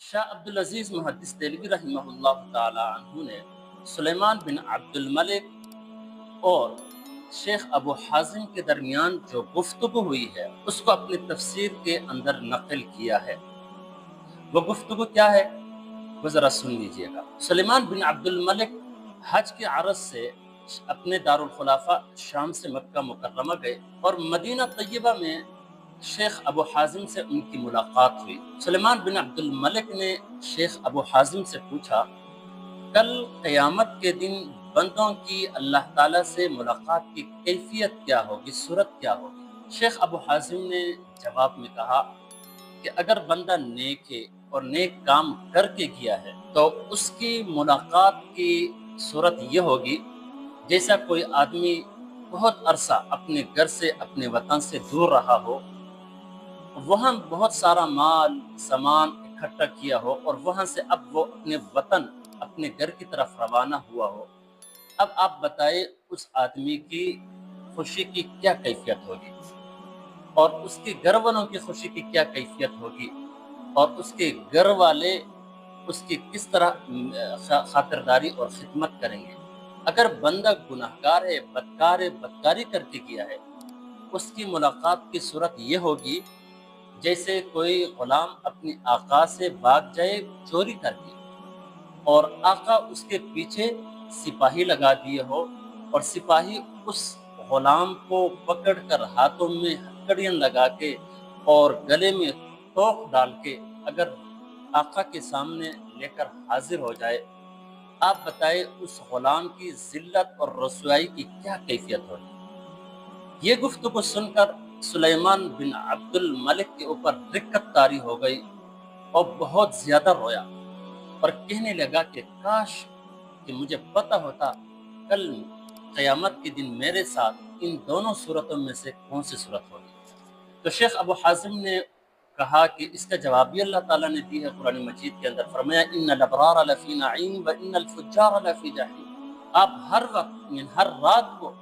शाह अब्दुल अजीज मुहद्दिस देलवी रहमहुल्लाह ताला अन्हु ने सुलेमान बिन अब्दुल मलिक और शेख अबू हाजिम के दरमियान जो गुफ्तगू हुई है उसको अपनी तफसीर के अंदर नकल किया है। वो गुफ्तगू क्या है वो जरा सुन लीजिएगा। सुलेमान बिन अब्दुल मलिक हज के अरस से अपने दारुल खुलाफा शाम से मक्का मुकर्रमा गए और मदीना तैयबा में शेख अबू हाजिम से उनकी मुलाकात हुई। सुलेमान बिन अब्दुल मलिक ने शेख अबू हाजिम से पूछा, कल क़यामत के दिन बंदों की अल्लाह ताला से मुलाकात की कैफियत क्या होगी, सूरत क्या होगी? शेख अबू हाजिम ने जवाब में कहा कि अगर बंदा नेक है और नेक काम करके किया है तो उसकी मुलाकात की सूरत ये होगी जैसा कोई आदमी बहुत अरसा अपने घर से अपने वतन से दूर रहा हो, वहाँ बहुत सारा माल सामान इकट्ठा किया हो और वहाँ से अब वो अपने वतन अपने घर की तरफ रवाना हुआ हो। अब आप बताइए उस आदमी की खुशी की क्या कैफियत होगी और उसके घर वालों की खुशी की क्या कैफियत होगी और उसके घर वाले उसकी किस तरह खातिरदारी और खिदमत करेंगे। अगर बंदा गुनाहगार है, बदकार है, बदकारी करके किया है, उसकी मुलाकात की सूरत ये होगी जैसे कोई गुलाम अपनी आका से भाग जाए चोरी करके और आका उसके पीछे सिपाही लगा दिए हो और सिपाही उस गुलाम को पकड़कर हाथों में हथकड़ियां लगा के और गले में तोक डाल के अगर आका के सामने लेकर हाजिर हो जाए। आप बताए उस गुलाम की जिल्लत और रसवाई की क्या कैफियत होगी। ये गुफ्तगू सुनकर सुलेमान बिन अब्दुल मलिक के ऊपर दिक्कत तारी हो गई और बहुत ज्यादा रोया और कहने लगा कि काश कि मुझे पता होता कल क़यामत के दिन मेरे साथ इन दोनों सूरतों में से कौन सी सूरत होगी। तो शेख अबू हाजिम ने कहा कि इसका जवाब भी अल्लाह ताला ने दी है कुरान मजीद के अंदर। फरमाया, इन्नल अबरार लफी नईम व इन्नल फुज्जार लफी जहीम। आप हर वक्त हर रात को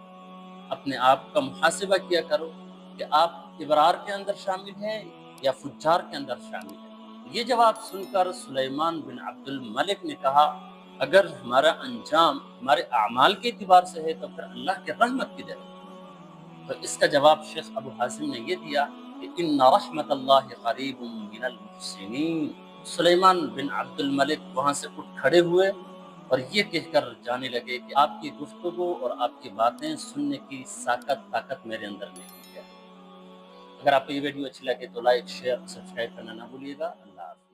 अपने आप का मुहासिबा किया करो कि आप इबरार के अंदर शामिल है या फुज्जार के अंदर शामिल है। ये जवाब सुनकर सुलेमान बिन अब्दुल मलिक ने कहा, अगर हमारा अंजाम हमारे अमाल के एतबार से है तो फिर अल्लाह की रहमत किधर है। तो इसका जवाब शेख अबू हाजिम ने ये दिया कि इन्ना रहमतल्लाहि करीबुम मिनल मुहसिनीन। सुलेमान बिन अब्दुल मलिक वहाँ से उठ खड़े हुए और ये कहकर जाने लगे कि आपकी गुफ्तगू और आपकी बातें सुनने की ताकत मेरे अंदर नहीं है। अगर आपको ये वीडियो अच्छी लगे तो लाइक, शेयर, सब्सक्राइब करना ना भूलिएगा। अल्लाह हाफ़िज़।